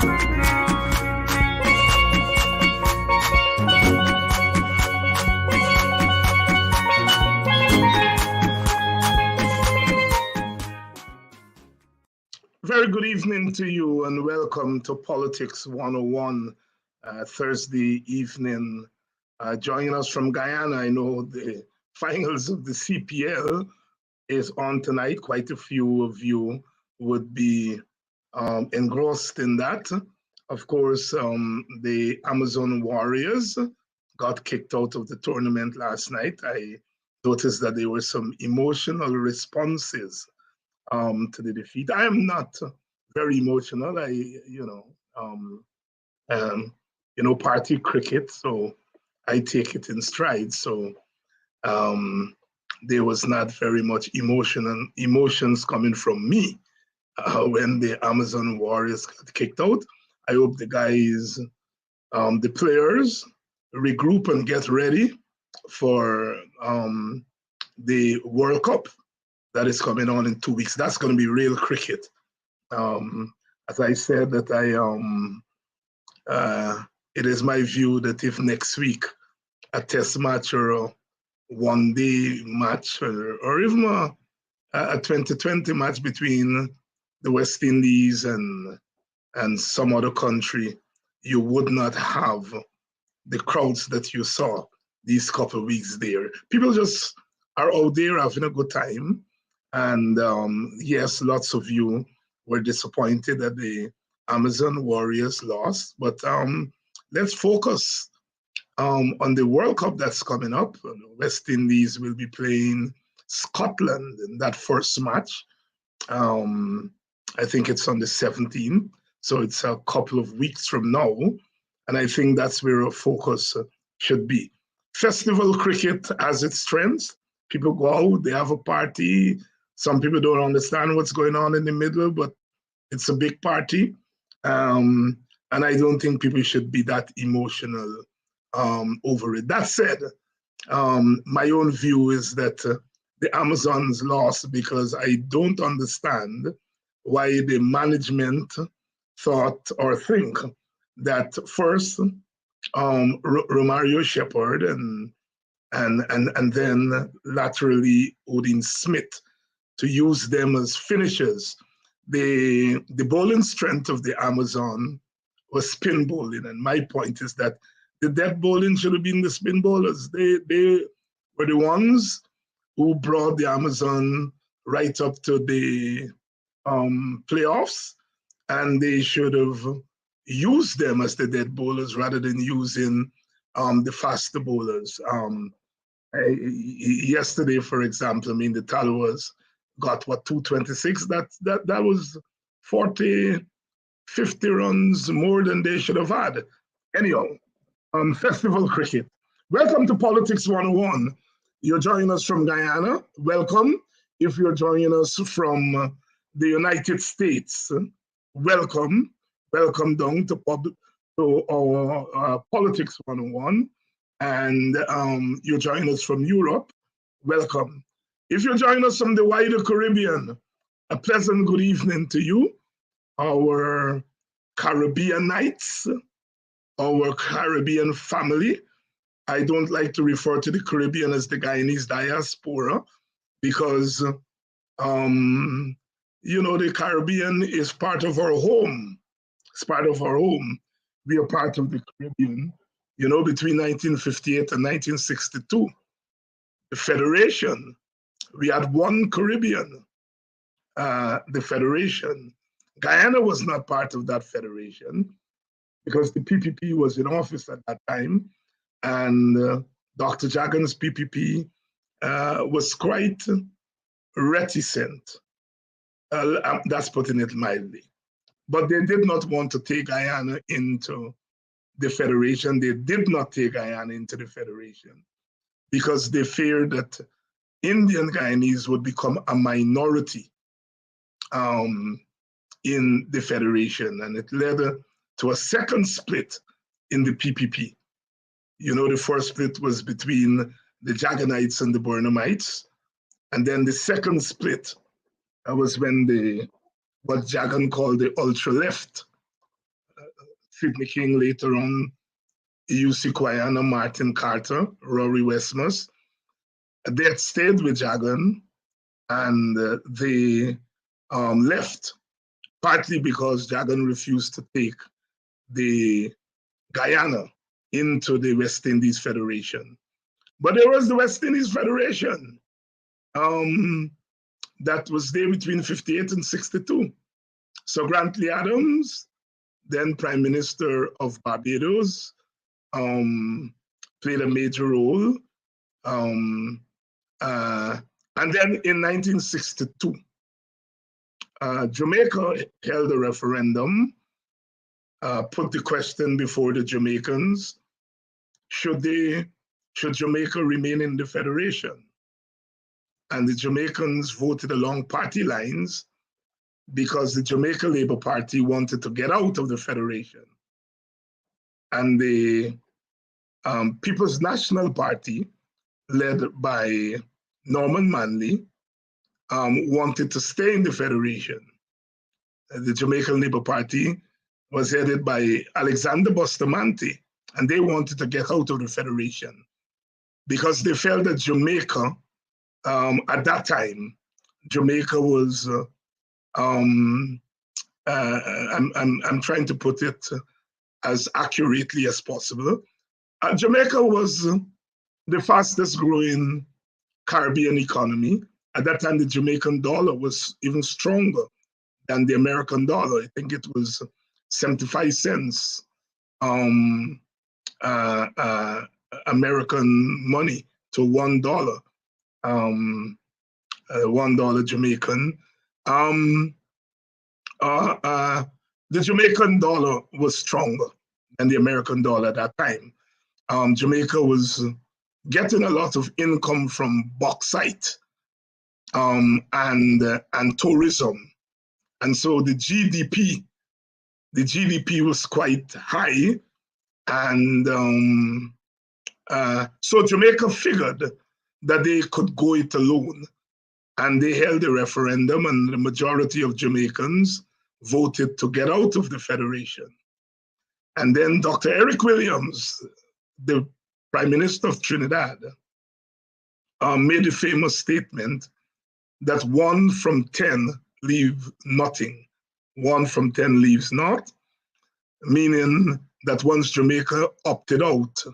Very good evening to you and welcome to Politics 101 Thursday evening. Joining us from Guyana, I know the finals of the CPL is on tonight. Quite a few of you would be engrossed in that. Of course, the Amazon Warriors got kicked out of the tournament last night. I noticed that there were some emotional responses to the defeat. I am not very emotional. Party cricket, so I take it in stride. So there was not very much emotions coming from me when the Amazon Warriors got kicked out. I hope the guys, the players, regroup and get ready for the World Cup that is coming on in 2 weeks. That's going to be real cricket. As I said, that it is my view that if next week a test match or a one-day match or even a 2020 match between the West Indies and some other country, you would not have the crowds that you saw these couple of weeks there. People just are out there having a good time. And yes, lots of you were disappointed that the Amazon Warriors lost, but let's focus on the World Cup that's coming up. West Indies will be playing Scotland in that first match. I think it's on the 17th, so it's a couple of weeks from now. And I think that's where our focus should be. Festival cricket has its strengths. People go out, they have a party. Some people don't understand what's going on in the middle, but it's a big party. And I don't think people should be that emotional over it. That said, my own view is that the Amazons lost because I don't understand why the management thought or think that first Romario Shepherd and then laterally Odin Smith to use them as finishers. The bowling strength of the Amazon was spin bowling, and my point is that the dead bowling should have been the spin bowlers. They were the ones who brought the Amazon right up to the playoffs, and they should have used them as the dead bowlers rather than using the faster bowlers. Yesterday, for example, I mean, the Talwas got 226. That was 40, 50 runs more than they should have had. Anyhow, festival cricket. Welcome to Politics 101. You're joining us from Guyana. Welcome. If you're joining us from the United States, welcome. Welcome down to our Politics 101. And you're joining us from Europe, welcome. If you're joining us from the wider Caribbean, a pleasant good evening to you, our Caribbeanites, our Caribbean family. I don't like to refer to the Caribbean as the Guyanese diaspora because, the Caribbean is part of our home. It's part of our home. We are part of the Caribbean. Between 1958 and 1962, the Federation, we had one Caribbean, the Federation. Guyana was not part of that Federation because the PPP was in office at that time, and Dr. Jagan's PPP was quite reticent. That's putting it mildly. But they did not want to take Guyana into the Federation. They did not take Guyana into the Federation because they feared that Indian Guyanese would become a minority in the Federation, and it led to a second split in the PPP. The first split was between the Jaganites and the Burnhamites, and then the second split was when what Jagan called the ultra-left Sidney King later on, UC Quayana, Martin Carter, Rory Westmus. They had stayed with Jagan, and they left, partly because Jagan refused to take the Guyana into the West Indies Federation. But there was the West Indies Federation that was there between 58 and 62. So Grantley Adams, then Prime Minister of Barbados, played a major role. And then in 1962, Jamaica held a referendum, put the question before the Jamaicans, should Jamaica remain in the Federation? And the Jamaicans voted along party lines because the Jamaica Labour Party wanted to get out of the Federation. And the People's National Party, led by Norman Manley, wanted to stay in the Federation. The Jamaican Labour Party was headed by Alexander Bustamante, and they wanted to get out of the Federation because they felt that Jamaica, at that time, Jamaica was, I'm trying to put it as accurately as possible. Jamaica was the fastest growing Caribbean economy. At that time, the Jamaican dollar was even stronger than the American dollar. I think it was 75 cents American money to $1, $1 Jamaican. The Jamaican dollar was stronger than the American dollar at that time. Jamaica was getting a lot of income from bauxite and tourism. And so the GDP was quite high. And so Jamaica figured that they could go it alone. And they held a referendum, and the majority of Jamaicans voted to get out of the Federation. And then Dr. Eric Williams, the Prime Minister of Trinidad, made a famous statement that 1 from 10 leave nothing, 1 from 10 leaves not, meaning that once Jamaica opted out,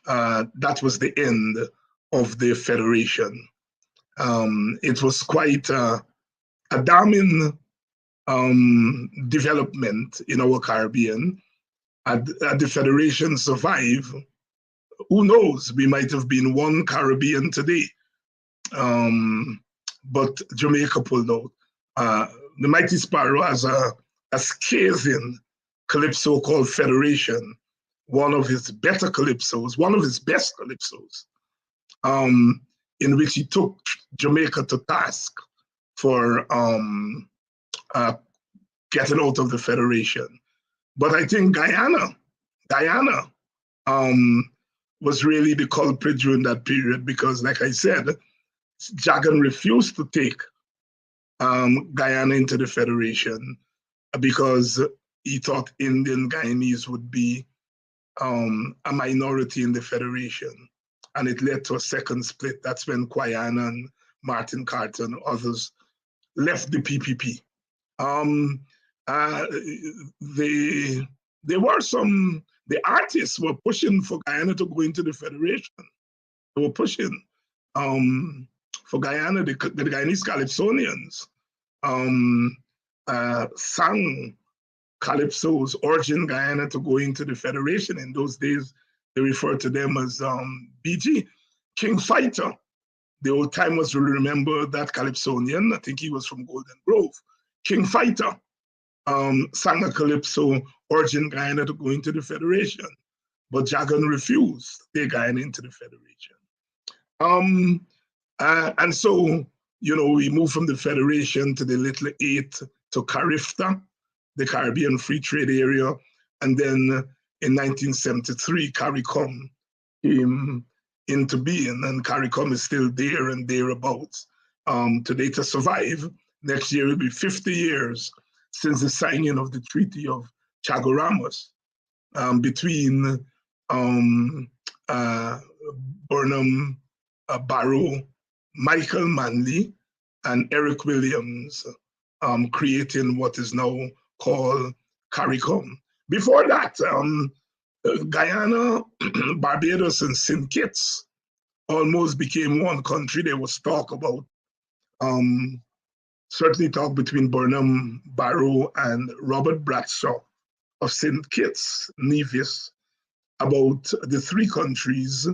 that was the end of the Federation. It was quite a damning development in our Caribbean. Had the Federation survive, who knows, we might have been one Caribbean today. But Jamaica pulled out. The Mighty Sparrow has a scathing calypso called Federation, one of his better calypsos, one of his best calypsos, in which he took Jamaica to task for getting out of the Federation. But I think Guyana was really the culprit during that period because, like I said, Jagan refused to take Guyana into the Federation because he thought Indian Guyanese would be a minority in the Federation. And it led to a second split. That's when Quayana and Martin Carter and others left the PPP. The artists were pushing for Guyana to go into the Federation. They were pushing for Guyana, the Guyanese Calypsonians sang calypsos urging Guyana to go into the Federation. In those days, they referred to them as BG, King Fighter. The old timers will remember that Calypsonian. I think he was from Golden Grove. King Fighter sang a calypso urging Guyana to go into the Federation, but Jagan refused to take Guyana into the Federation. And so, we moved from the Federation to the Little Eight to CARIFTA, the Caribbean Free Trade Area, and then in 1973, CARICOM came into being, and CARICOM is still there and thereabouts today to survive. Next year will be 50 years since the signing of the Treaty of Chaguaramas, between Burnham, Barrow, Michael Manley, and Eric Williams, creating what is now called CARICOM. Before that, Guyana, Barbados, and St. Kitts almost became one country. There was talk about, certainly talk between Burnham, Barrow, and Robert Bradshaw of St. Kitts, Nevis, about the three countries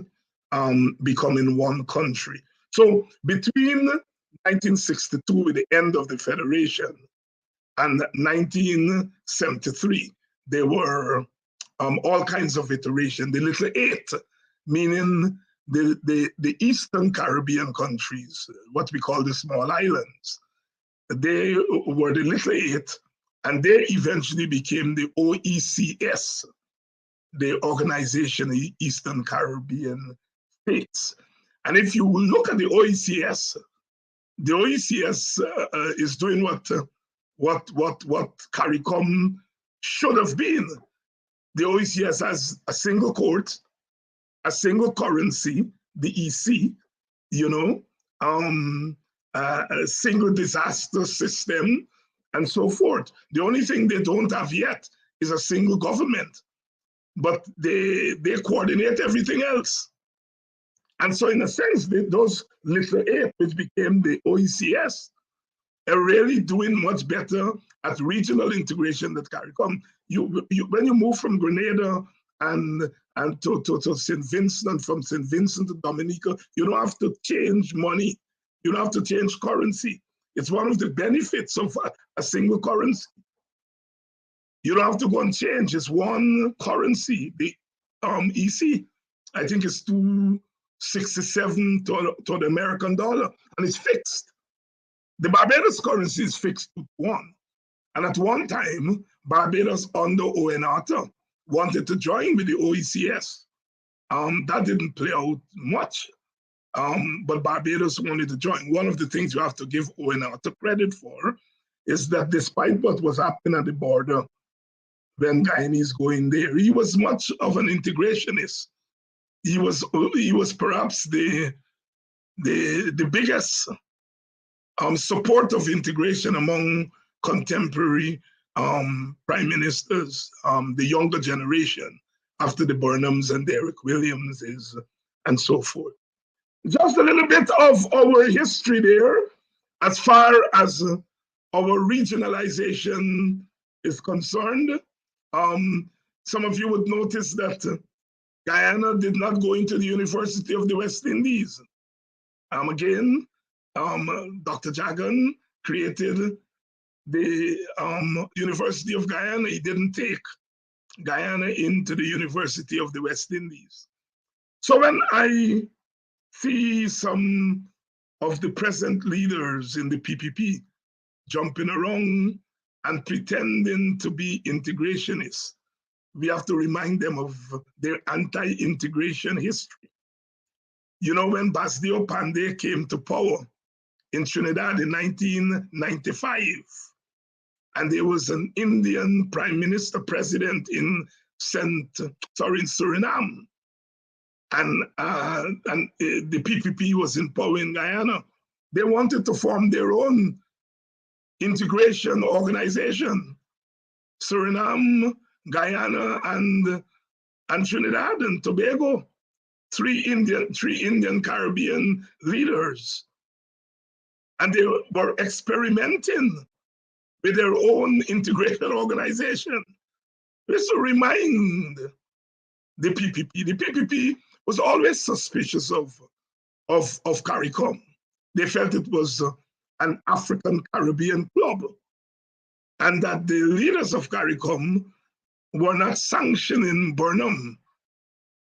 becoming one country. So between 1962, with the end of the Federation, and 1973, there were all kinds of iteration. The Little Eight, meaning the Eastern Caribbean countries, what we call the small islands, they were the Little Eight, and they eventually became the OECS, the Organization of Eastern Caribbean States. And if you look at the OECS is doing what CARICOM should have been. The OECS has a single court, a single currency, the EC, a single disaster system, and so forth. The only thing they don't have yet is a single government, but they coordinate everything else. And so in a sense, those Little Eight, which became the OECS, are really doing much better at regional integration than CARICOM. When you move from Grenada and to St. Vincent, from St. Vincent to Dominica, you don't have to change money. You don't have to change currency. It's one of the benefits of a single currency. You don't have to go and change. It's one currency. The EC, I think it's 267 to the American dollar, and it's fixed. The Barbados currency is fixed to 1. And at one time, Barbados under Owen Arthur wanted to join with the OECS. That didn't play out much, but Barbados wanted to join. One of the things you have to give Owen Arthur credit for is that despite what was happening at the border when Guyanese going there, he was much of an integrationist. He was perhaps the biggest support of integration among contemporary prime ministers, the younger generation, after the Burnhams and Derek Williams and so forth. Just a little bit of our history there, as far as our regionalization is concerned. Some of you would notice that Guyana did not go into the University of the West Indies. Again, Dr. Jagan created the University of Guyana. He didn't take Guyana into the University of the West Indies. So when I see some of the present leaders in the PPP jumping around and pretending to be integrationists, we have to remind them of their anti-integration history. You know, when Basdio Pandey came to power in Trinidad in 1995, and there was an Indian prime minister president in Suriname, and the PPP was in power in Guyana. They wanted to form their own integration organization. Suriname, Guyana, and Trinidad and Tobago, three Indian Caribbean leaders. And they were experimenting with their own integration organization. Just to remind the PPP. The PPP was always suspicious of CARICOM. They felt it was an African Caribbean club, and that the leaders of CARICOM were not sanctioning Burnham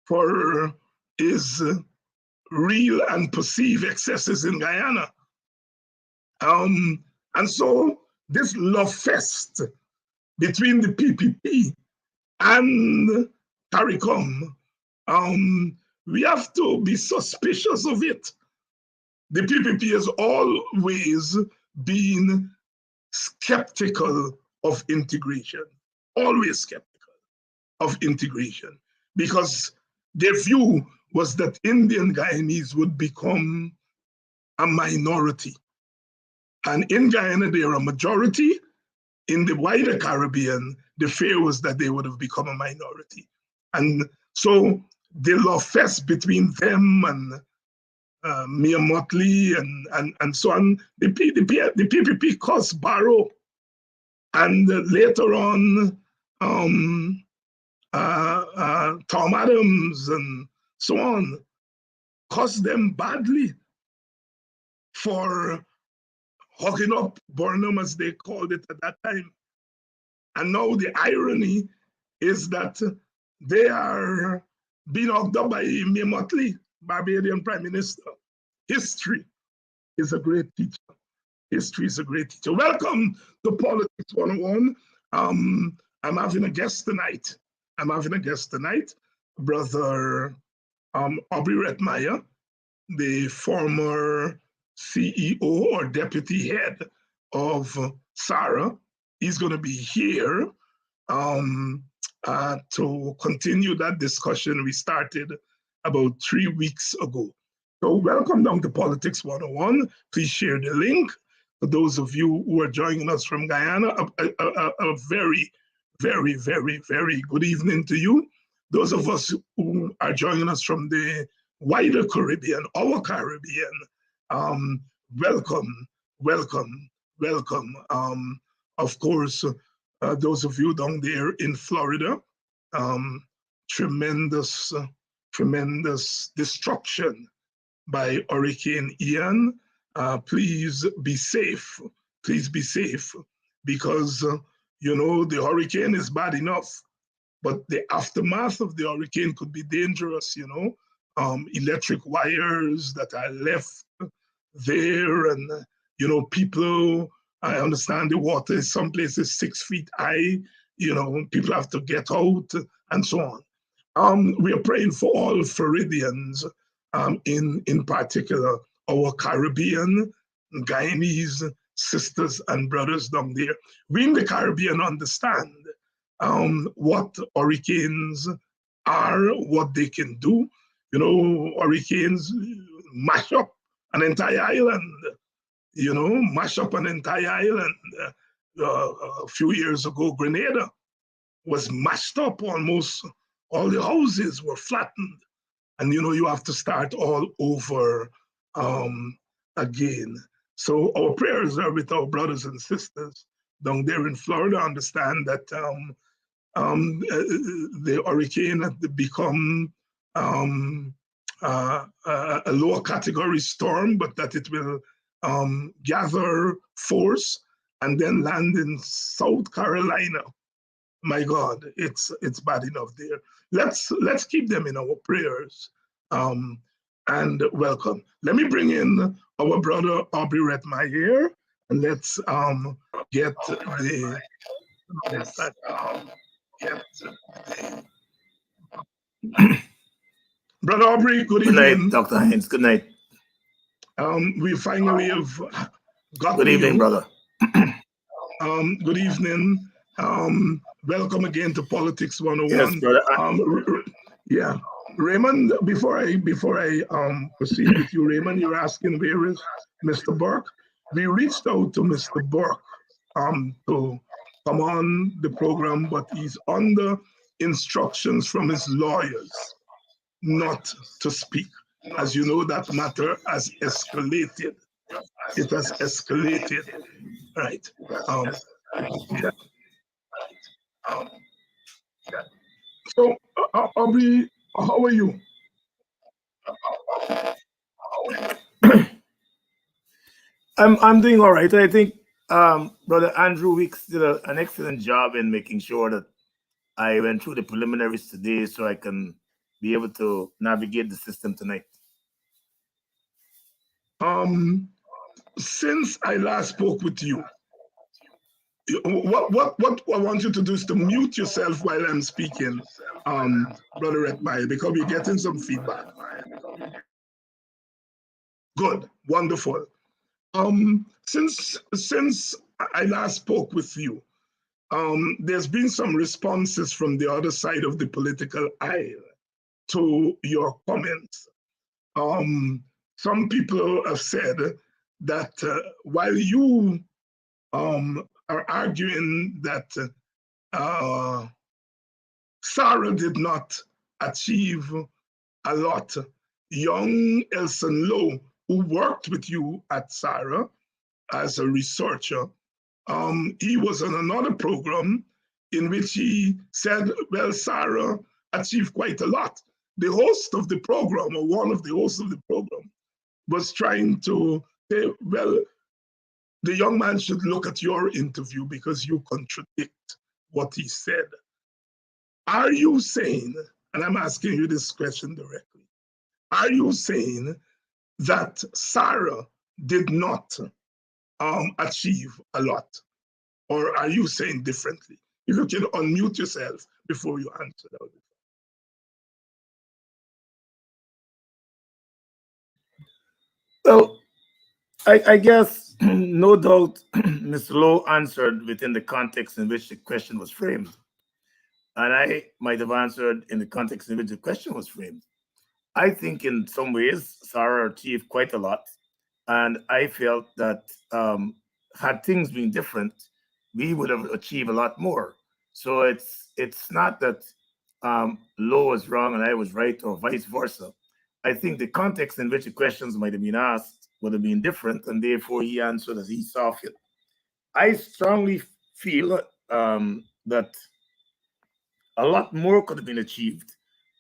for his real and perceived excesses in Guyana. And so this love fest between the PPP and CARICOM, we have to be suspicious of it. The PPP has always been skeptical of integration. always skeptical of integration because their view was that Indian Guyanese would become a minority. And in Guyana, they are a majority. In the wider Caribbean, the fear was that they would have become a minority. And so the love fest between them and Mia Motley and so on, the PPP caused Barrow. And later on, Tom Adams and so on, cost them badly for hooking up Burnham, as they called it at that time. And now the irony is that they are being hooked up by Mia Motley, Barbadian Prime Minister. History is a great teacher. History is a great teacher. Welcome to Politics 101. I'm having a guest tonight. Brother Aubrey Rettmeyer, the former CEO or deputy head of SARA. He's going to be here to continue that discussion we started about 3 weeks ago. So welcome down to Politics 101. Please share the link. For those of you who are joining us from Guyana, a very, very, very, very good evening to you. Those of us who are joining us from the wider Caribbean, our Caribbean, welcome, welcome, welcome. Of course, those of you down there in Florida, tremendous, tremendous destruction by Hurricane Ian. Please be safe. Please be safe because, you know, the hurricane is bad enough, but the aftermath of the hurricane could be dangerous, you know. Electric wires that are left there and, you know, people, I understand the water is some places 6 feet high, you know, people have to get out and so on. We are praying for all Floridians, in particular, our Caribbean, Guyanese sisters and brothers down there. We in the Caribbean understand what hurricanes are, what they can do. You know, hurricanes mash up an entire island, you know, mash up an entire island. A few years ago, Grenada was mashed up almost. All the houses were flattened. And, you know, you have to start all over again. So our prayers are with our brothers and sisters down there in Florida. Understand that the hurricane had become a lower category storm, but that it will gather force and then land in South Carolina. My God, it's bad enough there. Let's keep them in our prayers. And welcome. Let me bring in our brother Aubrey Rettmeyer here, and let's get the. Brother Aubrey, good evening. Good night, Dr. Hinds. Good night. We finally have got Good evening, brother. Good evening. Welcome again to Politics 101. Yes, brother. Yeah. Raymond, before I proceed with you, Raymond, you're asking where is Mr. Burke? We reached out to Mr. Burke to come on the program, but he's under instructions from his lawyers not to speak. As you know, that matter has escalated. It has escalated, right? Yeah. So, Aubrey, how are you? I'm doing all right. I think Brother Andrew Weeks did an excellent job in making sure that I went through the preliminaries today so I can be able to navigate the system tonight. Since I last spoke with you, what I want you to do is to mute yourself while I'm speaking, Brother Rettmeyer, because we're getting some feedback. Good, wonderful. Since I last spoke with you, there's been some responses from the other side of the political aisle to your comments. Some people have said that while you are arguing that Sarah did not achieve a lot, young Elson Lowe, who worked with you at Sarah as a researcher, he was on another program in which he said, well, Sarah achieved quite a lot. The host of the program, or one of the hosts of the program, was trying to say, well, the young man should look at your interview because you contradict what he said. Are you saying, and I'm asking you this question directly, are you saying that Sarah did not achieve a lot? Or are you saying differently? If you can unmute yourself before you answer that. Well, I guess no doubt Mr. Lowe answered within the context in which the question was framed. And I might have answered in the context in which the question was framed. I think in some ways, Sarah achieved quite a lot. And I felt that had things been different, we would have achieved a lot more. So it's not that Lowe was wrong and I was right, or vice versa. I think the context in which the questions might have been asked would have been different, and therefore he answered as he saw fit. I strongly feel that a lot more could have been achieved,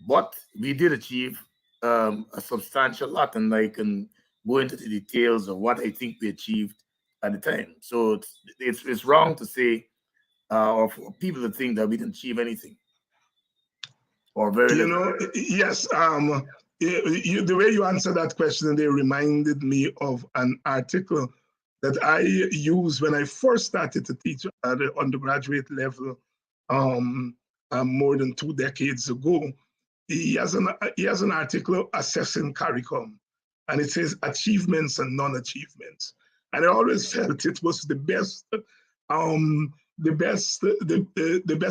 but we did achieve a substantial lot, and I can go into the details of what I think we achieved at the time. So it's wrong to say or for people to think that we didn't achieve anything or very You little. know, yes, the way you answered that question, they reminded me of an article that I used when I first started to teach at the undergraduate level um, more than 2 decades ago. He has an article assessing CARICOM, and it says achievements and non-achievements. And I always felt it was the best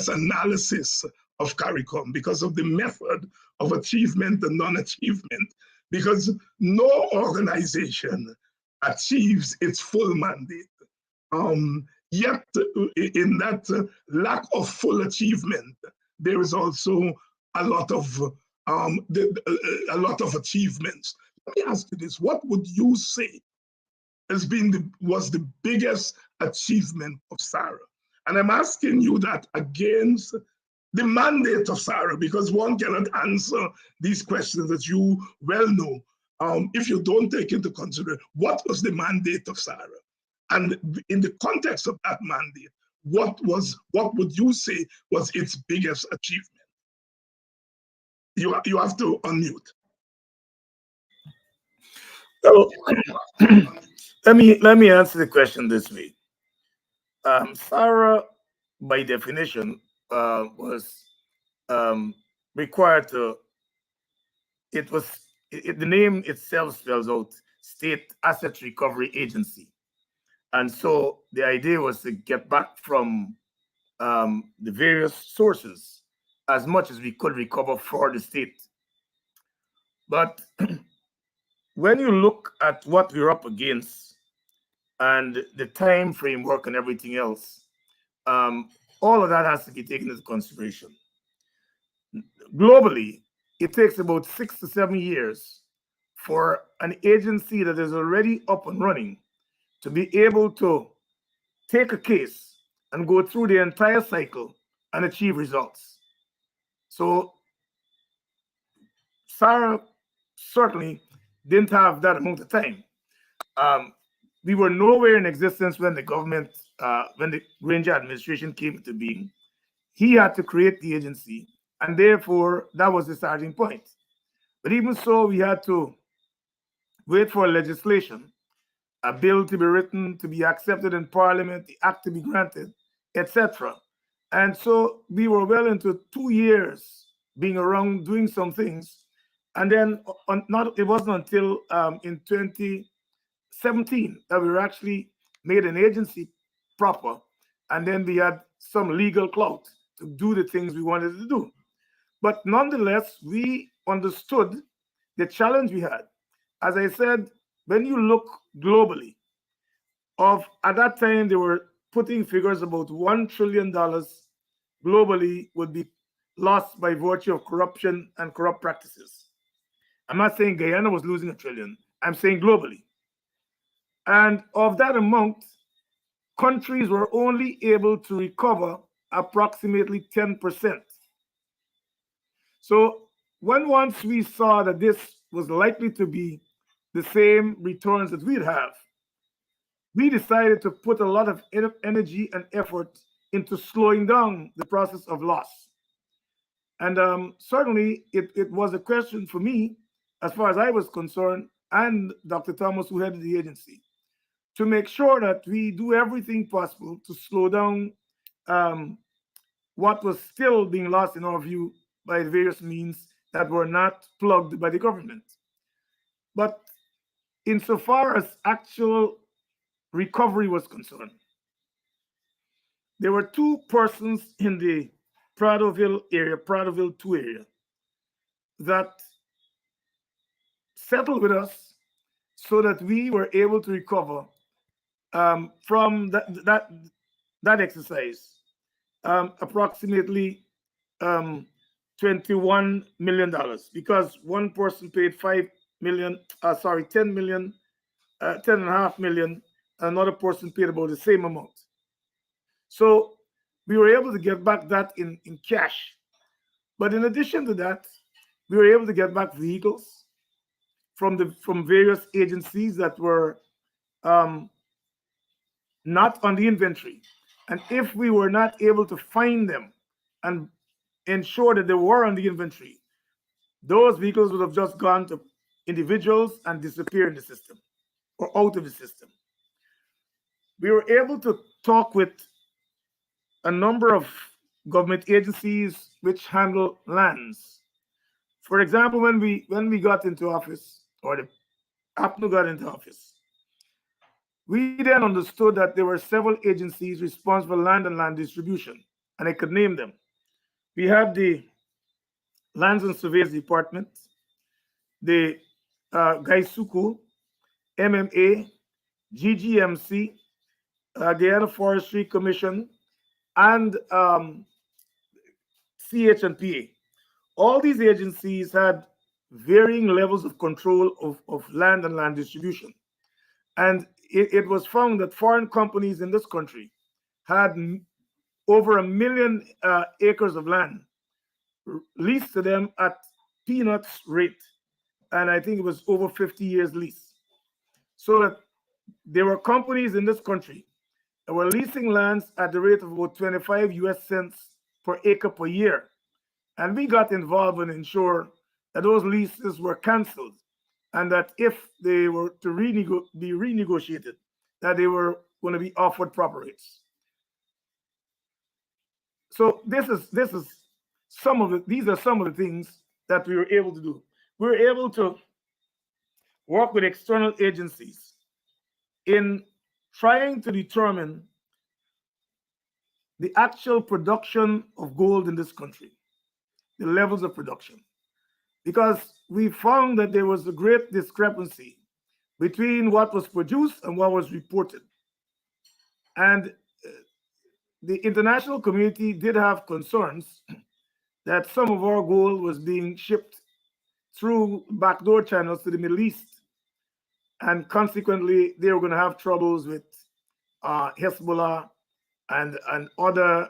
analysis of CARICOM because of the method of achievement and non-achievement. Because no organization achieves its full mandate. Yet, in that lack of full achievement, there is also a lot of a lot of achievements. Let me ask you this: what would you say was the biggest achievement of Sarah? And I'm asking you that against the mandate of Sarah, because one cannot answer these questions that you well know if you don't take into consideration what was the mandate of Sarah. And in the context of that mandate, what would you say was its biggest achievement? You have to unmute. So let me answer the question this way. Sarah, by definition, was required to. It was the name itself spells out State Asset Recovery Agency, and so the idea was to get back from the various sources as much as we could recover for the state. But when you look at what we're up against and the time framework and everything else, um, all of that has to be taken into consideration. Globally, it takes about 6 to 7 years for an agency that is already up and running to be able to take a case and go through the entire cycle and achieve results. So Sarah certainly didn't have that amount of time. Um, we were nowhere in existence when the government, when the Granger administration came into being. He had to create the agency, and therefore that was the starting point. But even so, we had to wait for legislation, a bill to be written, to be accepted in Parliament, the act to be granted, etc. And so we were well into 2 years being around doing some things. And then not it wasn't until in 2017 that we were actually made an agency proper and then we had some legal clout to do the things we wanted to do. But nonetheless, we understood the challenge we had. As I said, when you look globally, of at that time they were putting figures about $1 trillion globally would be lost by virtue of corruption and corrupt practices. I'm not saying Guyana was losing a trillion. I'm saying globally. And of that amount, countries were only able to recover approximately 10%. So when once we saw that this was likely to be the same returns that we'd have, we decided to put a lot of energy and effort into slowing down the process of loss. And certainly it was a question for me, as far as I was concerned, and Dr. Thomas, who headed the agency, to make sure that we do everything possible to slow down what was still being lost in our view by the various means that were not plugged by the government. But insofar as actual recovery was concerned, there were two persons in the Pradoville area, Pradoville 2 area, that settled with us so that we were able to recover from that exercise approximately $21 million, because one person paid 10 million, 10.5 million, another person paid about the same amount. So we were able to get back that in cash. But in addition to that, we were able to get back vehicles from various agencies that were not on the inventory. And if we were not able to find them and ensure that they were on the inventory, those vehicles would have just gone to individuals and disappeared in the system or out of the system. We were able to talk with a number of government agencies which handle lands. For example, when we got into office, or the APNU got into office, we then understood that there were several agencies responsible for land and land distribution, and I could name them. We had the Lands and Surveys Department, the Gaisuku, MMA, GGMC, Guyana Forestry Commission, and CH&PA. All these agencies had varying levels of control of land and land distribution. And it was found that foreign companies in this country had over 1 million acres of land leased to them at peanuts rate. And I think it was over 50 years lease. So that there were companies in this country that were leasing lands at the rate of about 25 US cents per acre per year. And we got involved and ensure that those leases were canceled, and that if they were to be renegotiated, that they were going to be offered proper rates. So these are some of the things that we were able to do. We were able to work with external agencies in trying to determine the actual production of gold in this country, the levels of production, because we found that there was a great discrepancy between what was produced and what was reported. And the international community did have concerns that some of our gold was being shipped through backdoor channels to the Middle East. And consequently, they were going to have troubles with Hezbollah and other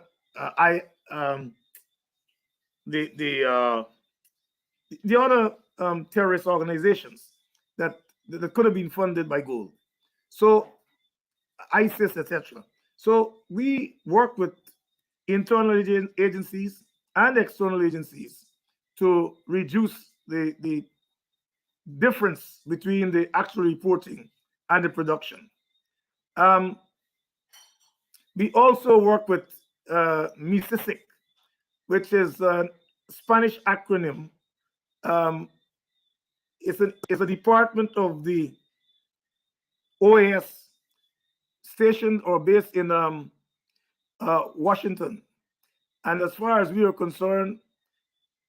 the other terrorist organizations that could have been funded by gold. So ISIS, etc. So we worked with internal agencies and external agencies to reduce the difference between the actual reporting and the production. We also work with MISISIC, which is a Spanish acronym. It's a department of the OAS stationed or based in Washington. And as far as we are concerned,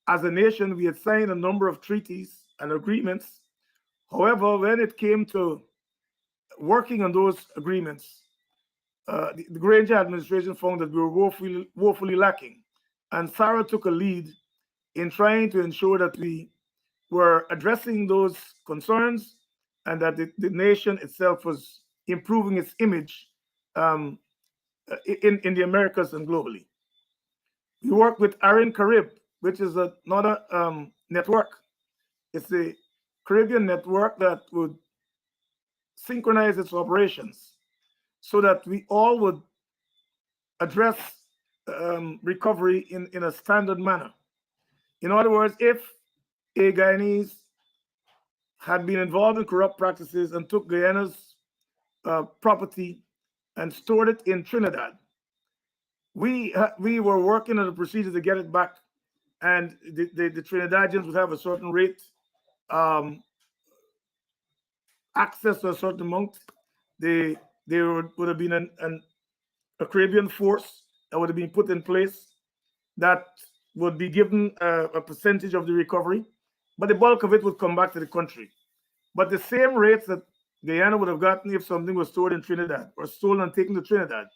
as a nation, we had signed a number of treaties and agreements. However, when it came to working on those agreements, the Granger administration found that we were woefully lacking. And Sarah took a lead in trying to ensure that we were addressing those concerns and that the nation itself was improving its image um, in the Americas and globally. We work with Arin Carib, which is another network. It's a Caribbean network that would synchronize its operations so that we all would address recovery in a standard manner. In other words, if a Guyanese had been involved in corrupt practices and took Guyana's property and stored it in Trinidad, we were working on a procedure to get it back, and the Trinidadians would have a certain rate, um, access to a certain amount. There would have been a Caribbean force that would have been put in place that would be given a percentage of the recovery, but the bulk of it would come back to the country. But the same rates that Guyana would have gotten if something was stored in Trinidad or stolen and taken to Trinidad,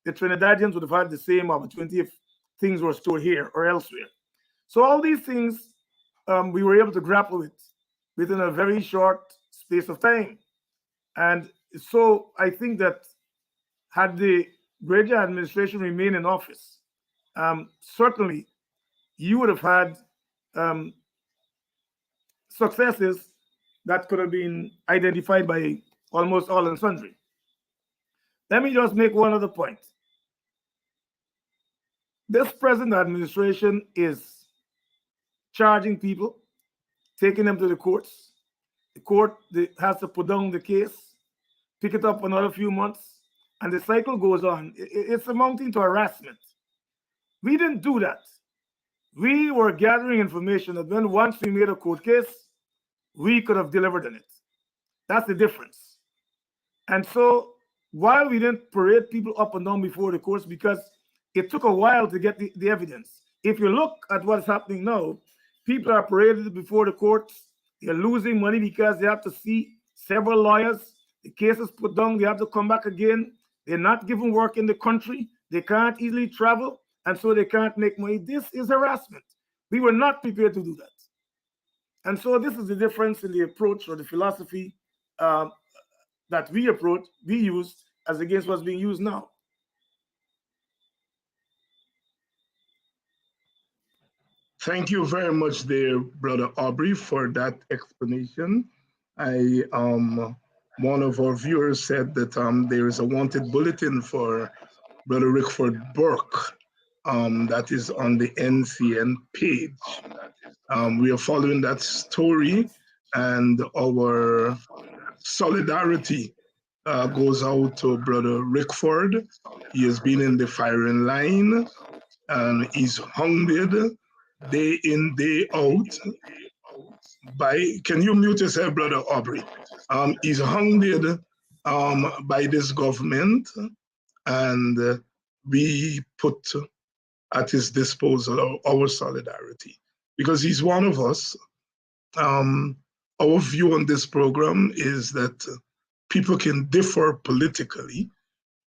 the Trinidadians would have had the same opportunity if things were stored here or elsewhere. So all these things we were able to grapple with within a very short space of time. And so I think that had the Granger administration remained in office, certainly you would have had um, successes that could have been identified by almost all and sundry. Let me just make one other point. This present administration is charging people, taking them to the courts. The court has to put down the case, pick it up another few months, and the cycle goes on. It's amounting to harassment. We didn't do that. We were gathering information that when once we made a court case, we could have delivered on it. That's the difference. And so while we didn't parade people up and down before the courts because it took a while to get the evidence. If you look at what's happening now, people are paraded before the courts. They're losing money because they have to see several lawyers. The case is put down. They have to come back again. They're not given work in the country. They can't easily travel, and so they can't make money. This is harassment. We were not prepared to do that. And so this is the difference in the approach or the philosophy that we used as against what's being used now. Thank you very much there, Brother Aubrey, for that explanation. One of our viewers said that there is a wanted bulletin for Brother Rickford Burke that is on the NCN page. We are following that story, and our solidarity goes out to Brother Rickford. He has been in the firing line, and he's hounded day in, day out by, can you mute yourself, Brother Aubrey? He's hounded by this government, and we put at his disposal our solidarity because he's one of us. Our view on this program is that people can differ politically,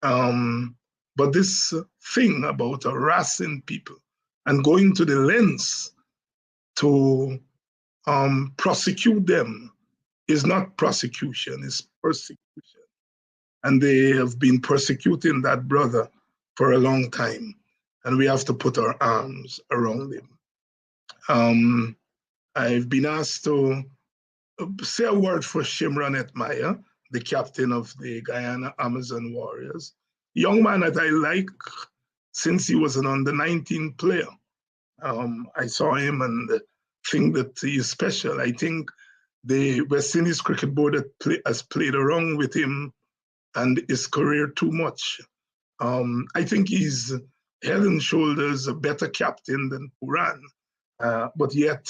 but this thing about harassing people and going to the lengths to prosecute them is not prosecution, it's persecution. And they have been persecuting that brother for a long time, and we have to put our arms around him. I've been asked to say a word for Shimron Etmaya, the captain of the Guyana Amazon Warriors. Young man that I like since he was an under-19 player. I saw him and think that he is special. I think the West Indies Cricket Board has played around with him and his career too much. I think he's head and shoulders a better captain than Puran, but yet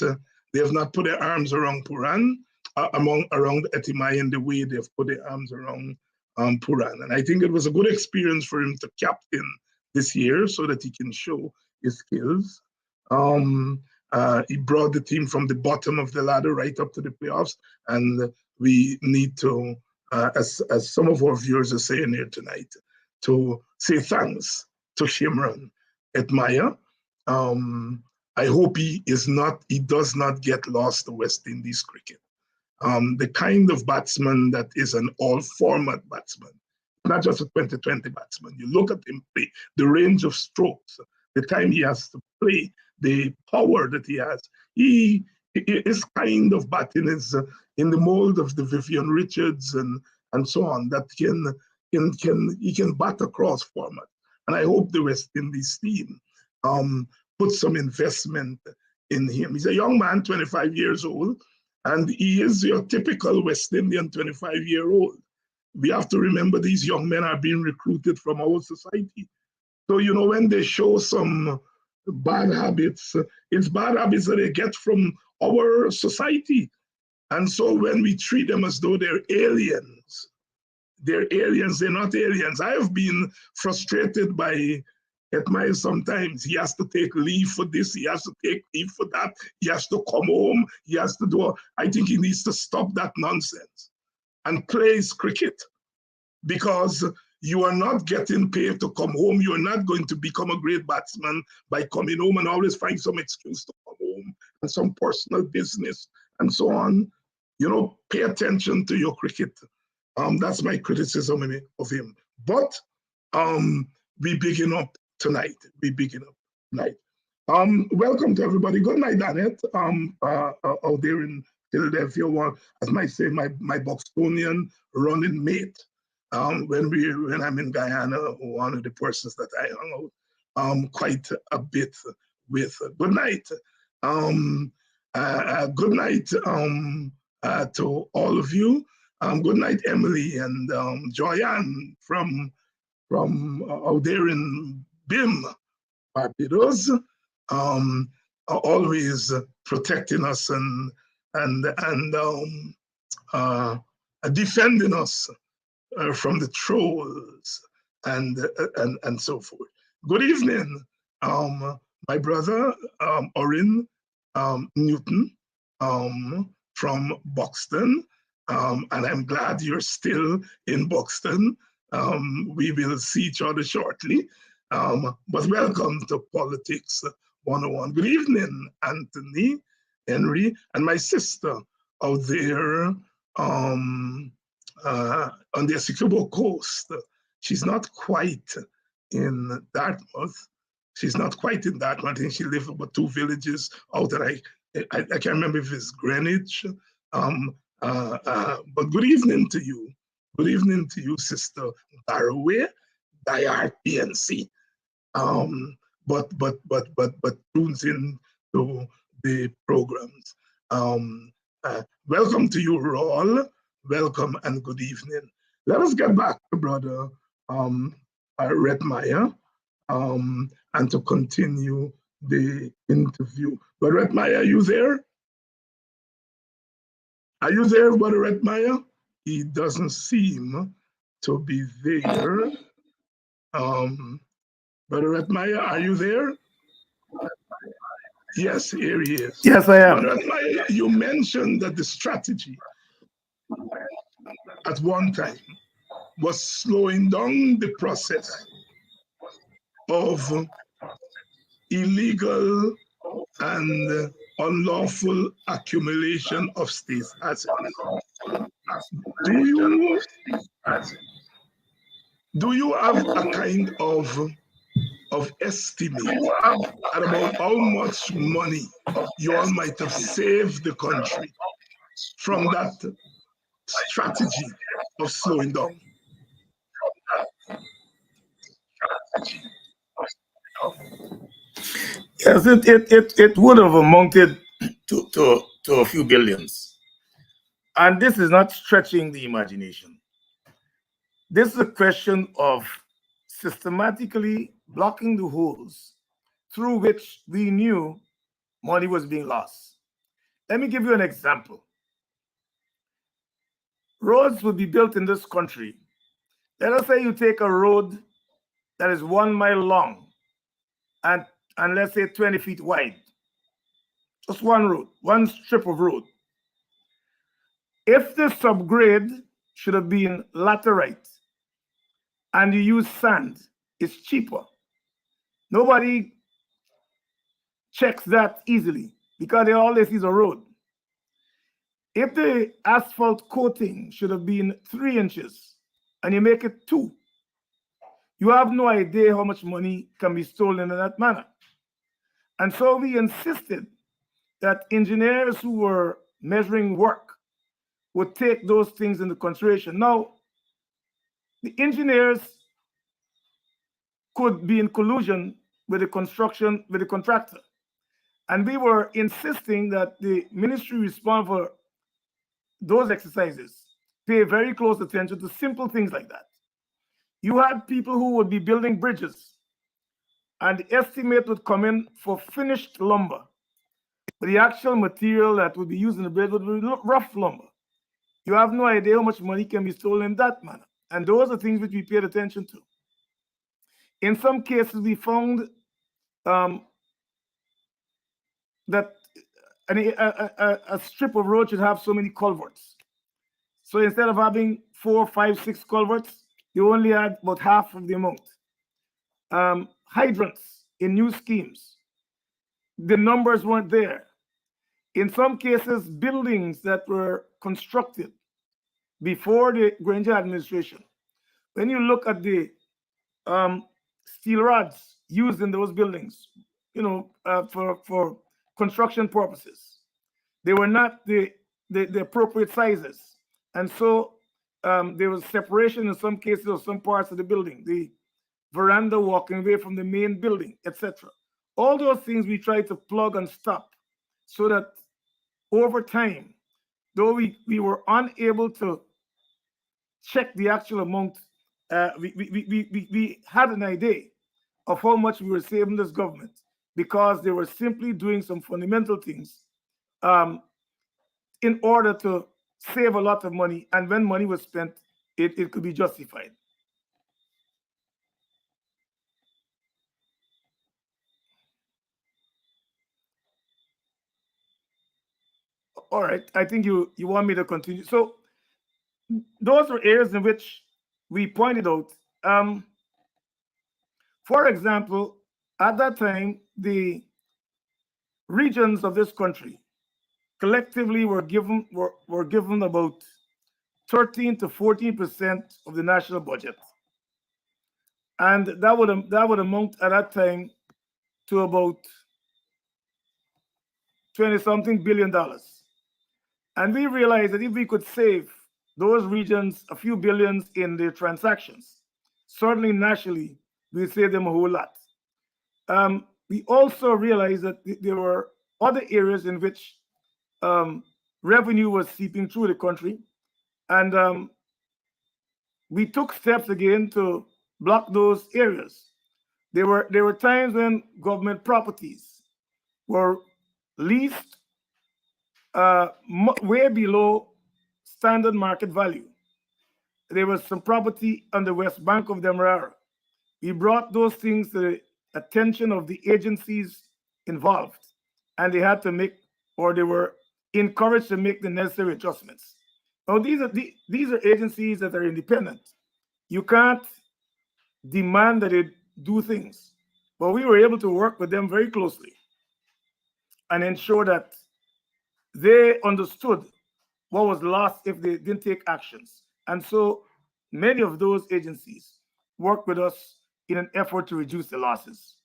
they have not put their arms around Puran, around Etimai in the way they've put their arms around Puran. And I think it was a good experience for him to captain this year so that he can show his skills. He brought the team from the bottom of the ladder right up to the playoffs, and we need to, as some of our viewers are saying here tonight, to say thanks to Shimron Etmaya. I hope he does not get lost to West Indies cricket. The kind of batsman that is an all-format batsman, not just a 2020 batsman. You look at him play, the range of strokes, the time he has to play, the power that he has. His kind of batting is in the mold of the Vivian Richards and so on, that he can bat across format. And I hope the West Indies team put some investment in him. He's a young man, 25 years old, and he is your typical West Indian 25-year-old. We have to remember these young men are being recruited from our society. So, when they show some bad habits, it's bad habits that they get from our society. And so when we treat them as though they're aliens, they're not aliens. I have been frustrated by Etmaya sometimes. He has to take leave for this, he has to take leave for that, he has to come home, he has to do. I think he needs to stop that nonsense and play his cricket, because you are not getting paid to come home. You are not going to become a great batsman by coming home and always find some excuse to come home and some personal business and so on. Pay attention to your cricket. That's my criticism of him. But we begin up tonight. Welcome to everybody. Good night, Annette. Out there in Philadelphia, as I say, my Bostonian running mate. When I'm in Guyana, one of the persons that I hung out quite a bit with. Good night. Good night to all of you. Good night, Emily and Joyanne from out there in BIM, Barbados, always protecting us and defending us from the trolls and so forth. Good evening, my brother Orin Newton from Buxton, and I'm glad you're still in Buxton. We will see each other shortly, but welcome to Politics 101. Good evening, Anthony, Henry, and my sister out there on the Essequibo coast. She's not quite in Dartmouth. I think she lives about 2 villages out there. I can't remember if it's Greenwich. But good evening to you. Good evening to you, Sister Barraway, Diart PNC. But tunes in to the programs. Welcome to you, Raul. Welcome and good evening. Let us get back to Brother Retmaya and to continue the interview. Brother Retmaya, are you there? Are you there, Brother Retmaya? He doesn't seem to be there. Brother Retmaya, are you there? Yes, here he is. Yes, I am. Brother Retmaya, you mentioned that the strategy at one time was slowing down the process of illegal and unlawful accumulation of state assets. Do you have a kind of estimate at about how much money you all might have saved the country from that strategy of slowing down? Yes, it would have amounted to a few billions. And this is not stretching the imagination. This is a question of systematically blocking the holes through which we knew money was being lost. Let me give you an example. Roads would be built in this country. Let us say you take a road that is 1 mile long and, let's say 20 feet wide. Just one road, one strip of road. If the subgrade should have been laterite and you use sand, it's cheaper. Nobody checks that easily because they always see a road. If the asphalt coating should have been 3 inches and you make it 2, you have no idea how much money can be stolen in that manner. And so we insisted that engineers who were measuring work would take those things into consideration. Now, the engineers could be in collusion with the contractor. And we were insisting that the ministry responsible for those exercises pay very close attention to simple things like that. You had people who would be building bridges, and the estimate would come in for finished lumber, but the actual material that would be used in the bridge would be rough lumber. You have no idea how much money can be stolen in that manner. And those are things which we paid attention to. In some cases, we found that a strip of road should have so many culverts. So instead of having 4, 5, 6 culverts, you only had about half of the amount. Hydrants in new schemes, the numbers weren't there. In some cases, buildings that were constructed before the Granger administration, when you look at the steel rods used in those buildings, for construction purposes, they were not the appropriate sizes. And so there was separation in some cases of some parts of the building, the veranda walking away from the main building, etc. All those things we tried to plug and stop so that over time, though we were unable to check the actual amount, we had an idea of how much we were saving this government because they were simply doing some fundamental things in order to save a lot of money. And when money was spent, it could be justified. All right, I think you want me to continue. So those are areas in which we pointed out. For example, at that time, the regions of this country collectively were given about 13 to 14% of the national budget, and that would amount at that time to about $20-something billion. And we realized that if we could save those regions a few billions in their transactions, certainly nationally, we save them a whole lot. We also realized that there were other areas in which revenue was seeping through the country, and we took steps again to block those areas. There were times when government properties were leased way below standard market value. There was some property on the west bank of the Demerara. We brought those things to the attention of the agencies involved, and they had to make, or they were encouraged to make the necessary adjustments. Now, these are agencies that are independent. You can't demand that they do things, but we were able to work with them very closely and ensure that they understood what was lost if they didn't take actions. And so many of those agencies worked with us in an effort to reduce the losses.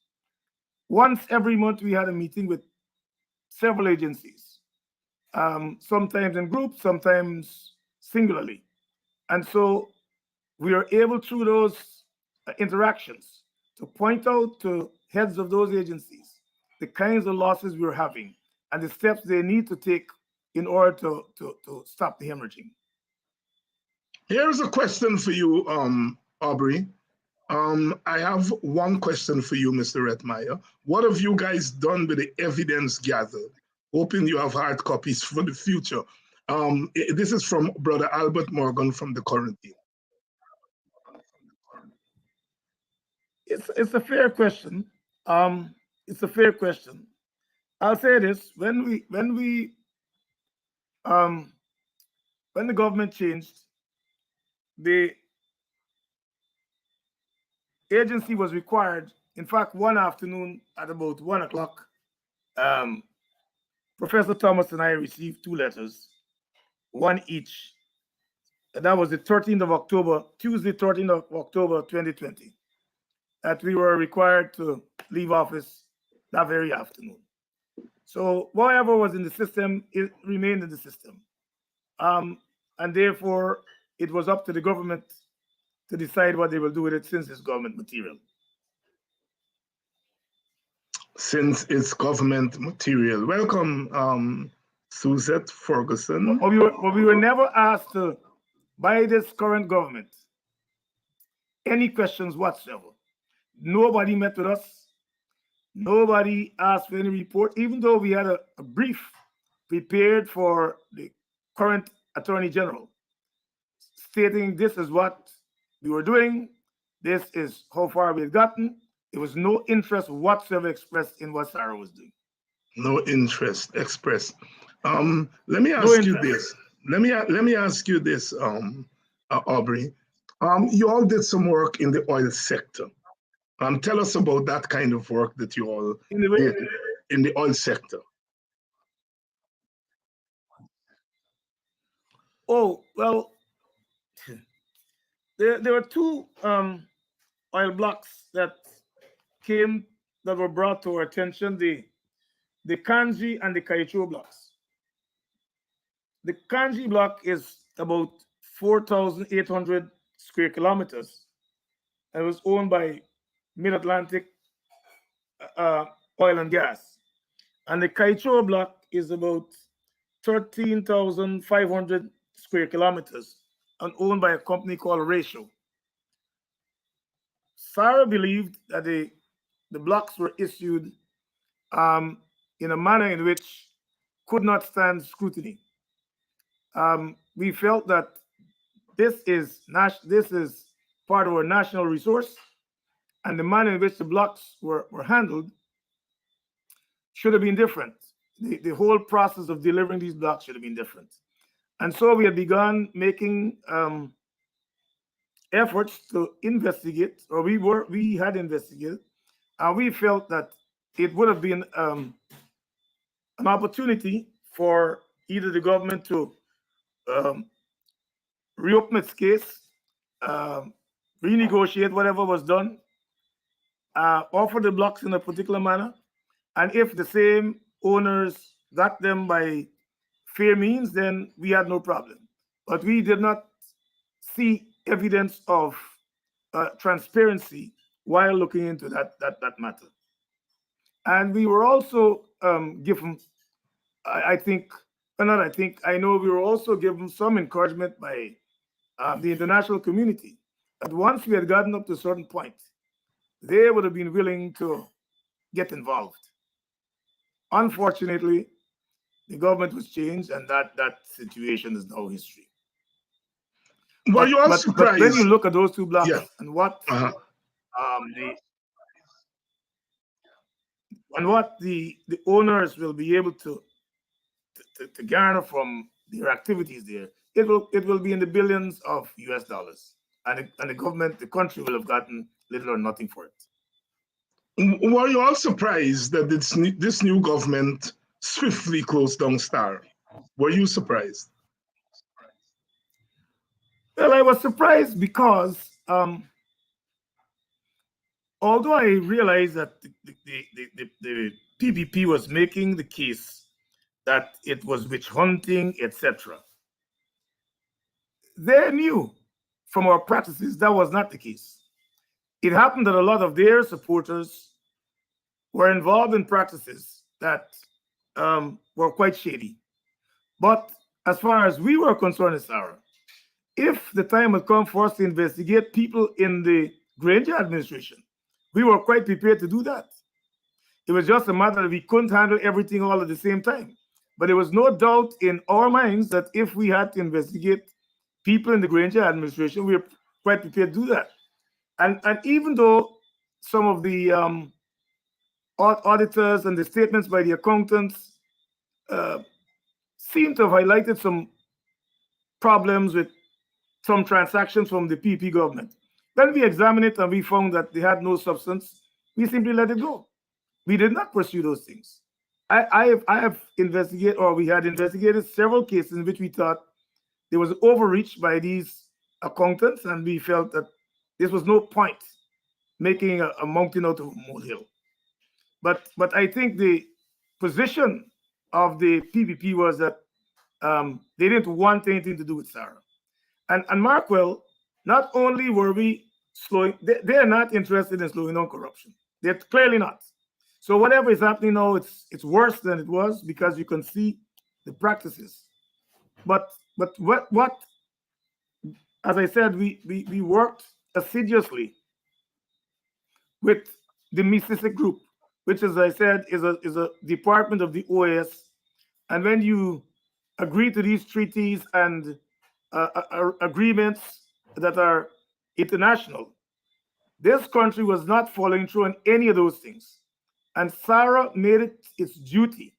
Once every month, we had a meeting with several agencies, sometimes in groups, sometimes singularly. And so we are able, through those interactions, to point out to heads of those agencies the kinds of losses we're having and the steps they need to take in order to stop the hemorrhaging. Here's a question for you, Aubrey. I have one question for you, Mr. Reitmeier. What have you guys done with the evidence gathered? Hoping you have hard copies for the future. This is from Brother Albert Morgan from the Quarantine. It's a fair question. Um, it's a fair question. I'll say this: um when the government changed, the agency was required. In fact, one afternoon at about 1 o'clock, um, Professor Thomas and I received two letters, one each. And that was the 13th of October, Tuesday, 13th of October, 2020, that we were required to leave office that very afternoon. So whatever was in the system, it remained in the system. Um, and therefore, it was up to the government to decide what they will do with it since it's government material. Since it's government material. Welcome, Suzette Ferguson. But we were never asked to, by this current government, any questions whatsoever. Nobody met with us. Nobody asked for any report, even though we had a brief prepared for the current Attorney General stating this is what we were doing, this is how far we had gotten. There was no interest whatsoever expressed in what Sarah was doing. No interest expressed. Let me No ask you interest. this. Let me ask you this, Aubrey. You all did some work in the oil sector. Tell us about that kind of work that you all In the way, did in the oil sector. oh, well, there were two oil blocks came that were brought to our attention, the Kanji and the Kaicho blocks. The Kanji block is about 4,800 square kilometers and it was owned by Mid Atlantic uh, Oil and Gas. And the Kaicho block is about 13,500 square kilometers and owned by a company called Ratio. Sarah believed that the blocks were issued in a manner in which could not stand scrutiny. We felt that this is part of our national resource, and the manner in which the blocks were handled should have been different. The whole process of delivering these blocks should have been different. And so we had begun making efforts to investigate, or we had investigated, and we felt that it would have been an opportunity for either the government to um, reopen its case, um, renegotiate whatever was done, offer the blocks in a particular manner, and if the same owners got them by fair means, then we had no problem. But we did not see evidence of transparency while looking into that matter. And we were also given, I think, or not I think, I know we were also given some encouragement by the international community that once we had gotten up to a certain point, they would have been willing to get involved. Unfortunately, the government was changed, and that situation is now history. Were you all But when you surprised? look at those two blocks Yeah. and Uh-huh. the the owners will be able to garner from their activities there, it will be in the billions of US dollars, and the government, the country will have gotten little or nothing for it. Were you all surprised that this new government swiftly closed down Star? Were you surprised? Well, I was surprised because although I realized that the PPP was making the case that it was witch hunting, etc., they knew from our practices that was not the case. It happened that a lot of their supporters were involved in practices that were quite shady. But as far as we were concerned, Sarah, if the time had come for us to investigate people in the Granger administration, we were quite prepared to do that. It was just a matter that we couldn't handle everything all at the same time. But there was no doubt in our minds that if we had to investigate people in the Granger administration, we were quite prepared to do that. And even though some of the auditors and the statements by the accountants seem to have highlighted some problems with some transactions from the PP government. When we examined it and we found that they had no substance, we simply let it go. We did not pursue those things. I have investigated, or we had investigated several cases in which we thought there was overreach by these accountants, and we felt that there was no point making a mountain out of a molehill. But I think the position of the PPP was that they didn't want anything to do with Sarah. And mark well, not only were we slowing, they are not interested in slowing down corruption. They're clearly not. So whatever is happening now, it's worse than it was because you can see the practices. But what as I said, we worked assiduously with the Mississippi Group, which, as I said, is a department of the OAS. And when you agree to these treaties and agreements that are international, this country was not following through on any of those things. And Sarah made it its duty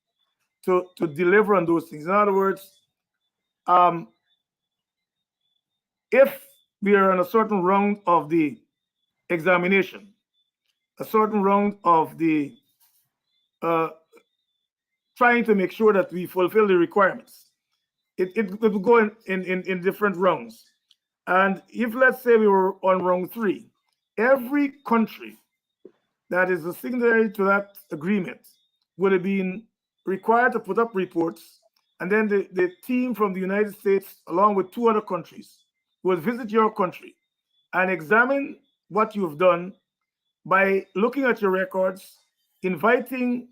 to deliver on those things. In other words, if we are on a certain round of the examination, a certain round of the trying to make sure that we fulfill the requirements, it will go in different rounds. And if, let's say, we were on round 3, every country that is a signatory to that agreement would have been required to put up reports. And then the team from the United States, along with 2 other countries, will visit your country and examine what you've done by looking at your records, inviting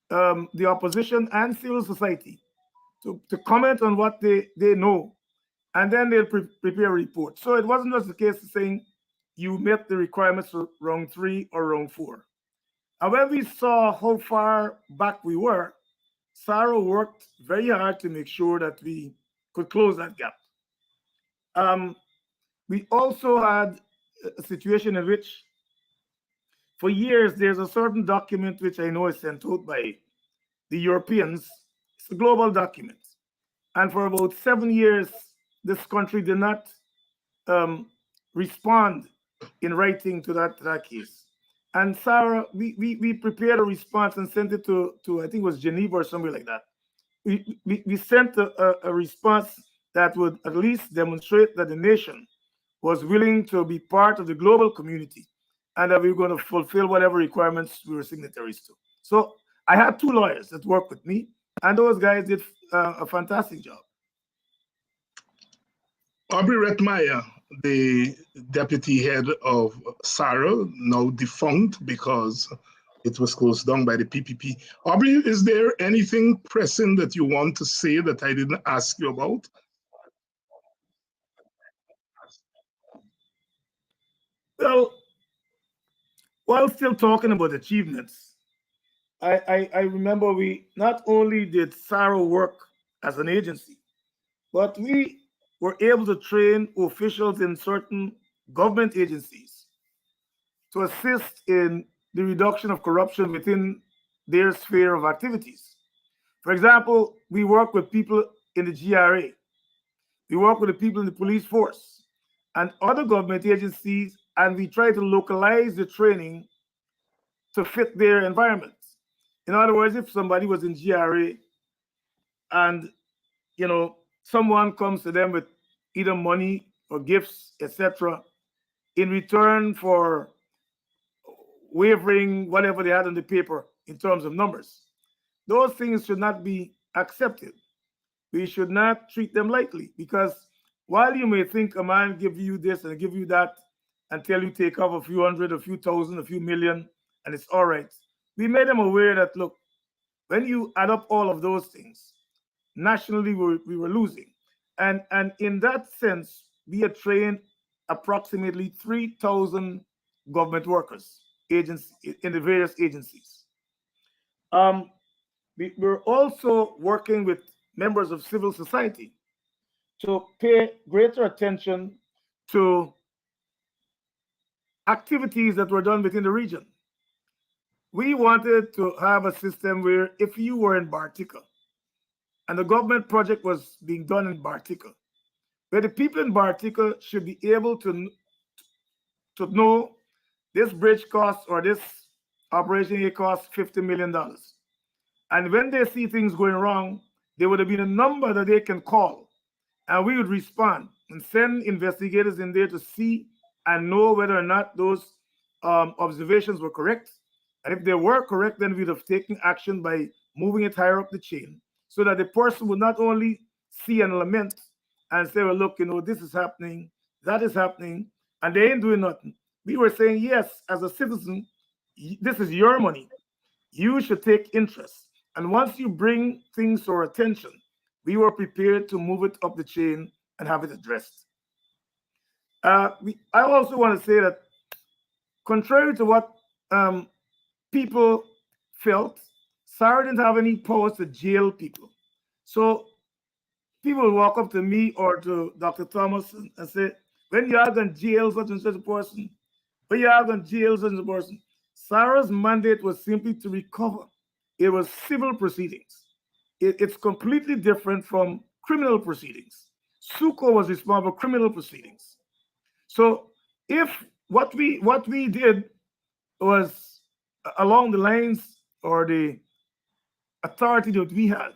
the opposition and civil society to comment on what they know, and then they'll prepare a report. So it wasn't just the case of saying you met the requirements for round 3 or round 4. And when we saw how far back we were, Sarah worked very hard to make sure that we could close that gap. We also had a situation in which, for years, there's a certain document which I know is sent out by the Europeans. It's a global document. And for about 7 years, this country did not respond in writing to that case. And Sarah, we prepared a response and sent it to I think it was Geneva or somewhere like that. We sent a response that would at least demonstrate that the nation was willing to be part of the global community and that we were going to fulfill whatever requirements we were signatories to. So I had 2 lawyers that worked with me, and those guys did a fantastic job. Aubrey Rettmeyer, the deputy head of SARA, now defunct because it was closed down by the PPP. Aubrey, is there anything pressing that you want to say that I didn't ask you about? Well, while still talking about achievements, I remember we not only did SARA work as an agency, but we were able to train officials in certain government agencies to assist in the reduction of corruption within their sphere of activities. For example, we work with people in the GRA, we work with the people in the police force and other government agencies, and we try to localize the training to fit their environments. In other words, if somebody was in GRA and someone comes to them with either money or gifts, etc., in return for wavering whatever they had on the paper in terms of numbers, those things should not be accepted. We should not treat them lightly, because while you may think a man give you this and give you that and tell you take off a few hundred, a few thousand, a few million, and it's all right, we made them aware that, look, when you add up all of those things, nationally we were losing. And in that sense, we had trained approximately 3,000 government workers, agents in the various agencies. We're also working with members of civil society to pay greater attention to activities that were done within the region. We wanted to have a system where if you were in Bartica and the government project was being done in Bartica, where the people in Bartica should be able to know this bridge costs or this operation here costs $50 million. And when they see things going wrong, there would have been a number that they can call, and we would respond and send investigators in there to see and know whether or not those observations were correct. And if they were correct, then we'd have taken action by moving it higher up the chain so that the person would not only see and lament and say, well, look, this is happening, that is happening, and they ain't doing nothing. We were saying, yes, as a citizen, this is your money. You should take interest. And once you bring things to our attention, we were prepared to move it up the chain and have it addressed. I also want to say that, contrary to what people felt, SARA didn't have any powers to jail people. So people would walk up to me or to Dr. Thomas and say, when you are going to jail such and such a person, when you are going to jail such a person, SARA's mandate was simply to recover. It was civil proceedings. It's completely different from criminal proceedings. SUCO was responsible for criminal proceedings. So if what we did was along the lines or the authority that we had,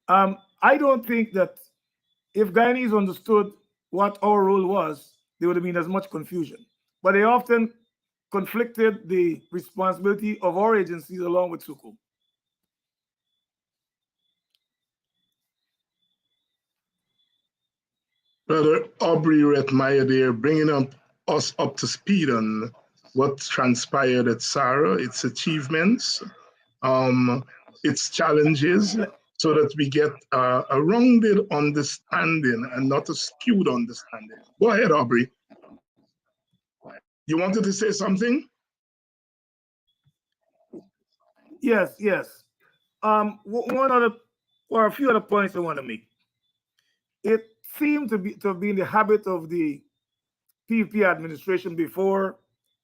I don't think that if Guyanese understood what our role was, there would have been as much confusion. But they often conflicted the responsibility of our agencies along with SUCO. Brother Aubrey Retmeyer there, bringing us up to speed on what transpired at SARA, its achievements, its challenges, so that we get a rounded understanding and not a skewed understanding. Go ahead, Aubrey. You wanted to say something? Yes. One other, or a few other points I want to make. It seemed to have been the habit of the PVP administration before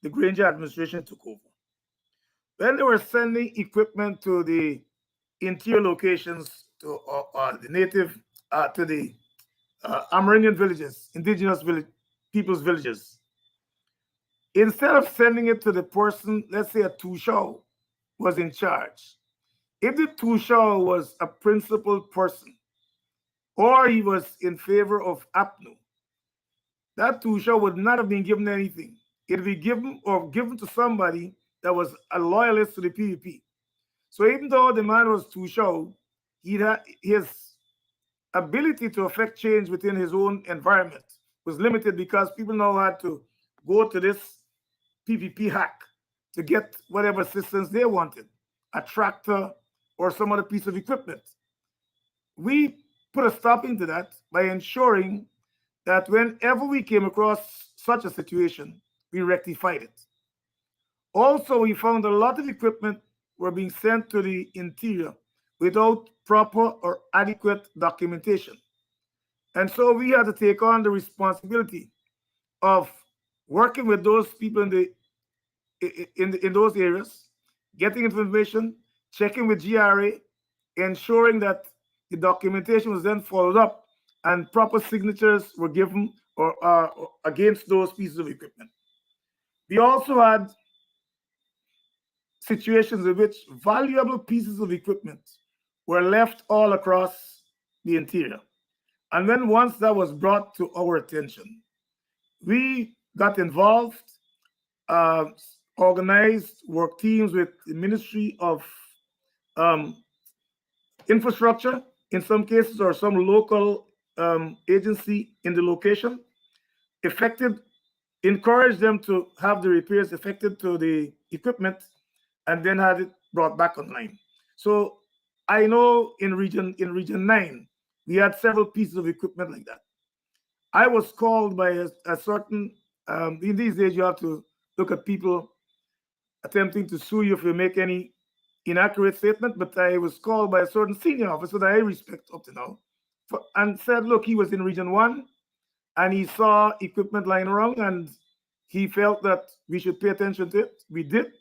the Granger administration took over. When they were sending equipment to the interior locations, to the native, to the Amerindian villages, indigenous people's villages, instead of sending it to the person, let's say a Tushao was in charge. If the Tushao was a principal person, or he was in favor of APNU, that Tushao would not have been given anything. It would be given to somebody that was a loyalist to the PVP. So even though the man was Tushao, his ability to affect change within his own environment was limited because people now had to go to this PVP hack to get whatever assistance they wanted, a tractor or some other piece of equipment. We put a stop into that by ensuring that whenever we came across such a situation, we rectified it. Also, we found a lot of equipment were being sent to the interior without proper or adequate documentation. And so we had to take on the responsibility of working with those people in those areas, getting information, checking with GRA, ensuring that the documentation was then followed up and proper signatures were given or against those pieces of equipment. We also had situations in which valuable pieces of equipment were left all across the interior. And then once that was brought to our attention, we got involved, organized work teams with the Ministry of Infrastructure, in some cases, or some local agency in the location, encouraged them to have the repairs effected to the equipment and then had it brought back online. So I know in region 9, we had several pieces of equipment like that. I was called by a certain, in these days you have to look at people attempting to sue you if you make any inaccurate statement, but I was called by a certain senior officer that I respect up to now, and said, look, he was in region 1 and he saw equipment lying around, and he felt that we should pay attention to it. We did,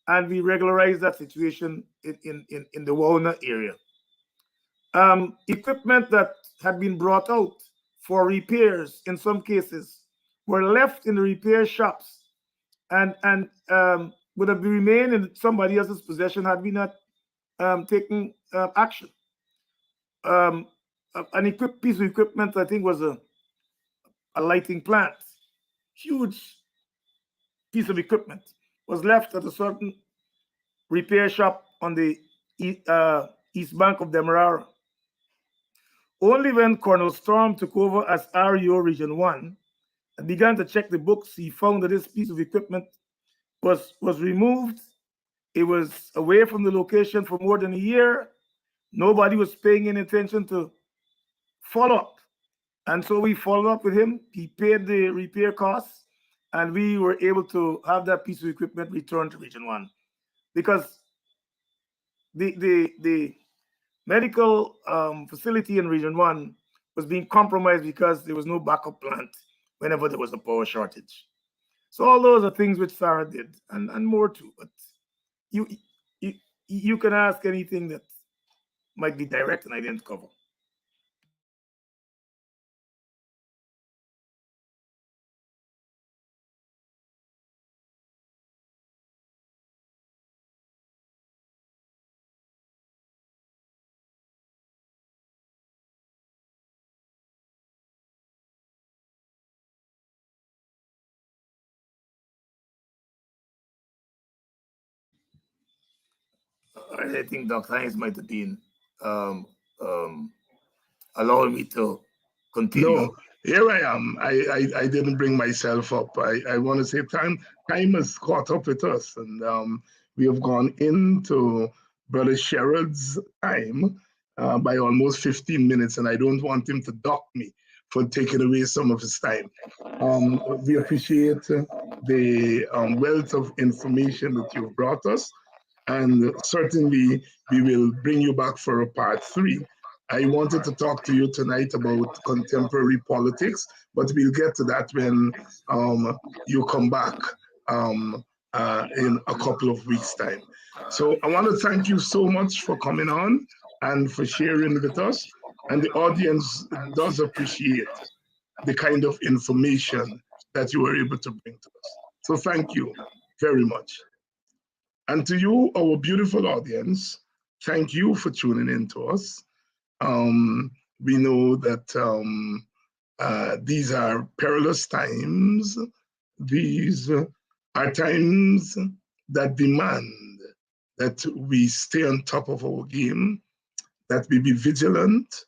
and we regularized that situation in the Wona area. Equipment that had been brought out for repairs in some cases were left in the repair shops and would have remained in somebody else's possession had we not taken action. An piece of equipment, I think, was a lighting plant. Huge piece of equipment was left at a certain repair shop on the east bank of Demerara. Only when Colonel Storm took over as REO Region 1 and began to check the books, he found that this piece of equipment was removed. It was away from the location for more than a year. Nobody was paying any attention to follow up. And so we followed up with him. He paid the repair costs, and we were able to have that piece of equipment returned to Region 1. Because the medical facility in Region 1 was being compromised because there was no backup plant whenever there was a power shortage. So all those are things which Sarah did, and more too. But you can ask anything that might be direct and I didn't cover. I think Dr. Hinds might have been allowing me to continue. No, here I am. I didn't bring myself up. I want to say time has caught up with us, and we have gone into Brother Sherrod's time by almost 15 minutes, and I don't want him to dock me for taking away some of his time. We appreciate the wealth of information that you've brought us, and certainly we will bring you back for a part 3. I wanted to talk to you tonight about contemporary politics, but we'll get to that when you come back in a couple of weeks' time. So I want to thank you so much for coming on and for sharing with us. And the audience does appreciate the kind of information that you were able to bring to us. So thank you very much. And to you, our beautiful audience, thank you for tuning in to us. We know that these are perilous times. These are times that demand that we stay on top of our game, that we be vigilant,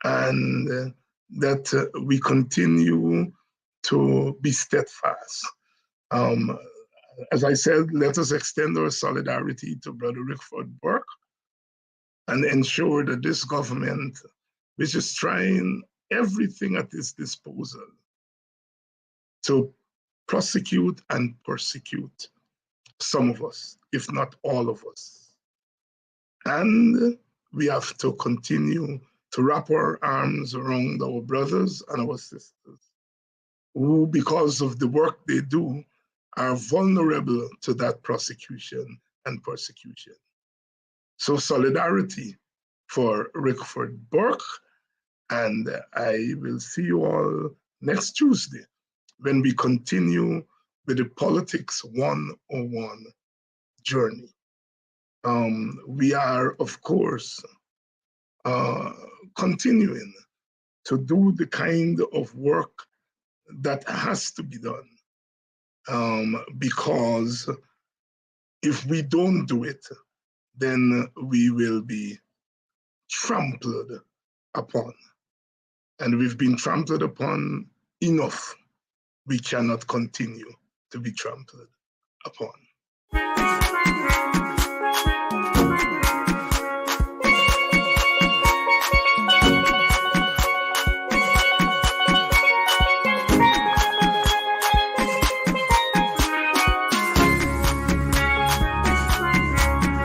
and that we continue to be steadfast. As I said, let us extend our solidarity to Brother Rickford Burke and ensure that this government, which is trying everything at its disposal to prosecute and persecute some of us, if not all of us. And we have to continue to wrap our arms around our brothers and our sisters who, because of the work they do, are vulnerable to that prosecution and persecution. So solidarity for Rickford Burke, and I will see you all next Tuesday when we continue with the Politics 101 journey. We are, of course, continuing to do the kind of work that has to be done, because if we don't do it, then we will be trampled upon. And we've been trampled upon enough. We cannot continue to be trampled upon.